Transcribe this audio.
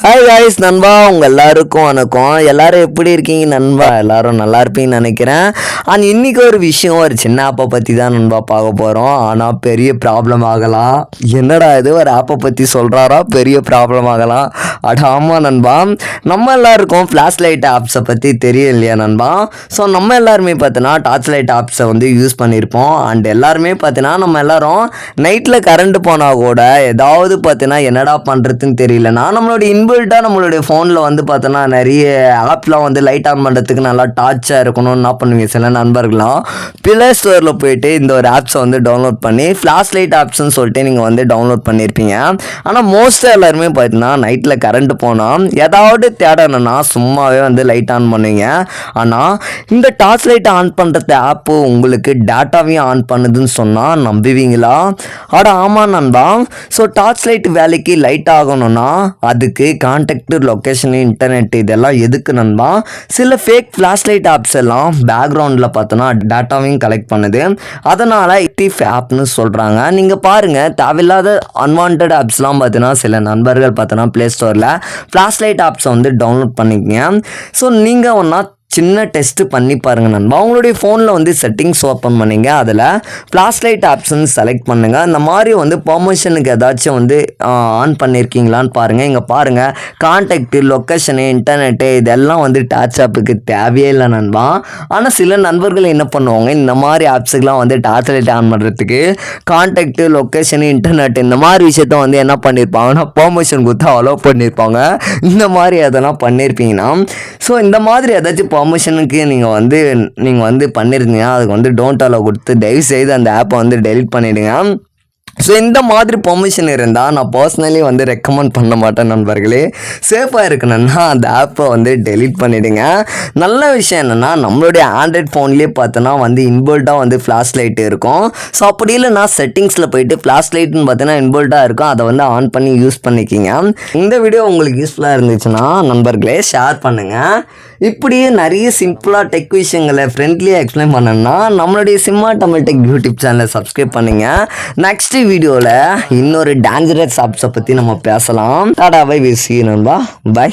Hi guys நண்பா, உங்கள் எல்லாருக்கும் வணக்கம். எல்லாரும் எப்படி இருக்கீங்க நண்பா? எல்லாரும் நல்லா இருப்பீங்கன்னு நினைக்கிறேன். அண்ட் இன்றைக்கி ஒரு விஷயம், ஒரு சின்ன ஆப்பை பற்றி தான் நண்பா பார்க்க போகிறோம். ஆனால் பெரிய ப்ராப்ளம் ஆகலாம். என்னடா இது, ஒரு ஆப்பை பற்றி சொல்கிறாரா, பெரிய ப்ராப்ளம் ஆகலாம். ஆமாம் நண்பா, நம்ம எல்லாருக்கும் ஃப்ளாஷ் லைட் ஆப்ஸை பற்றி தெரியும் இல்லையா நண்பா? ஸோ நம்ம எல்லாருமே பார்த்தீங்கன்னா டார்ச் லைட் ஆப்ஸை வந்து யூஸ் பண்ணியிருப்போம். அண்ட் எல்லாருமே பார்த்தீங்கன்னா நம்ம எல்லாரும் நைட்டில் கரண்ட் போனால் கூட ஏதாவது பார்த்தீங்கன்னா என்னடா பண்ணுறதுன்னு தெரியலனா நம்மளுடைய இன்பில்ட்டாக நம்மளுடைய ஃபோனில் வந்து பார்த்தோன்னா நிறைய ஆப்லாம் வந்து லைட் ஆன் பண்ணுறதுக்கு நல்லா டார்ச்சாக இருக்கணும்னு என்ன பண்ணுவீங்க சில நண்பர்களாம் ப்ளே ஸ்டோரில் போயிட்டு இந்த ஒரு ஆப்ஸை வந்து டவுன்லோட் பண்ணி ஃப்ளாஷ் லைட் ஆப்ஸ்ன்னு சொல்லிட்டு நீங்கள் வந்து டவுன்லோட் பண்ணியிருப்பீங்க. ஆனால் மோஸ்ட்டாக எல்லாருமே பார்த்தீங்கன்னா நைட்டில் கரண்ட் போனால் ஏதாவது தேடணும்னா சும்மாவே வந்து லைட் ஆன் பண்ணுவீங்க. ஆனால் இந்த டார்ச் லைட்டை ஆன் பண்ணுறது ஆப்பு உங்களுக்கு டேட்டாவையும் ஆன் பண்ணுதுன்னு சொன்னால் நம்புவீங்களா? ஆமாம் நண்பா. ஸோ டார்ச் லைட் வேலைக்கு லைட் ஆகணும்னா அதுக்கு கான்டாக்ட், லொக்கேஷனு, இன்டர்நெட் இதெல்லாம் எதுக்கு நண்பா? சில ஃபேக் ஃப்ளாஷ் லைட் ஆப்ஸ் எல்லாம் பேக்ரவுண்டில் பார்த்தோன்னா டேட்டாவையும் கலெக்ட் பண்ணுது. அதனால் ஆக்டிவ் ஆப்னு சொல்கிறாங்க. நீங்கள் பாருங்கள், தேவையில்லாத அன்வான்ட் ஆப்ஸ்லாம் பார்த்தீங்கன்னா சில நண்பர்கள் பார்த்தோன்னா ப்ளே ஸ்டோரில் ஃப்ளாஷ் லைட் ஆப்ஸை வந்து டவுன்லோட் பண்ணிக்கங்க. ஸோ நீங்கள் ஒன்றா சின்ன டெஸ்ட்டு பண்ணி பாருங்கள் நண்பா. உங்களுடைய ஃபோனில் வந்து செட்டிங்ஸ் ஓப்பன் பண்ணிங்க, அதில் ஃப்ளாஷ் லைட் ஆப்ஷன் செலக்ட் பண்ணுங்கள். இந்த மாதிரி வந்து பெர்மிஷனுக்கு ஏதாச்சும் வந்து ஆன் பண்ணியிருக்கீங்களான்னு பாருங்கள். இங்கே பாருங்கள், கான்டாக்டு, லொக்கேஷனு, இன்டர்நெட்டு இதெல்லாம் வந்து டார்ச் ஆப்புக்கு தேவையே இல்லை நண்பா. ஆனால் சில நண்பர்கள் என்ன பண்ணுவாங்க, இந்த மாதிரி ஆப்ஸுக்கெலாம் வந்து டார்ச் லைட் ஆன் பண்ணுறதுக்கு கான்டாக்டு, லொக்கேஷனு, இன்டர்நெட் இந்த மாதிரி விஷயத்த வந்து என்ன பண்ணியிருப்பாங்கன்னா பெர்மிஷன் கொடுத்து அலோவ் பண்ணியிருப்பாங்க. இந்த மாதிரி அதெல்லாம் பண்ணியிருப்பீங்கன்னா, ஸோ இந்த மாதிரி ஏதாச்சும் பெர்மிஷனுக்கு நீங்கள் வந்து பண்ணியிருந்தீங்க, அதுக்கு வந்து டோன்ட் அலோவ் கொடுத்து தயவு செய்து அந்த ஆப்பை வந்து டெலிட் பண்ணிவிடுங்க. ஸோ இந்த மாதிரி பெர்மிஷன் இருந்தால் நான் பர்சனலி வந்து ரெக்கமெண்ட் பண்ண மாட்டேன் நண்பர்களே. சேஃபாக இருக்கணும்னா அந்த ஆப்பை வந்து டெலிட் பண்ணிவிடுங்க. நல்ல விஷயம் என்னென்னா, நம்மளுடைய ஆண்ட்ராய்ட் ஃபோன்லேயே பார்த்தோன்னா வந்து இன்பில்ட்டாக வந்து ஃப்ளாஷ் லைட்டு இருக்கும். ஸோ அப்படி இல்லைனா செட்டிங்ஸில் போயிட்டு ஃப்ளாஷ் லைட்டுன்னு பார்த்தீங்கன்னா இன்பில்ட்டாக இருக்கும், அதை வந்து ஆன் பண்ணி யூஸ் பண்ணிக்கிங்க. இந்த வீடியோ உங்களுக்கு யூஸ்ஃபுல்லாக இருந்துச்சுன்னா நண்பர்களே ஷேர் பண்ணுங்கள். இப்படியே நிறைய சிம்பிளாக டெக் விஷயங்களை ஃப்ரெண்ட்லியாக எக்ஸ்பிளைன் பண்ணணும்னா நம்மளுடைய சிம்மா தமிழ் டெக் யூடியூப் சேனலை சப்ஸ்கிரைப் பண்ணுங்க. நெக்ஸ்ட் வீடியோவில் இன்னொரு டேஞ்சரஸ் ஆப்ஸை பற்றி நம்ம பேசலாம். Tata bye, we see you நண்பா, பை.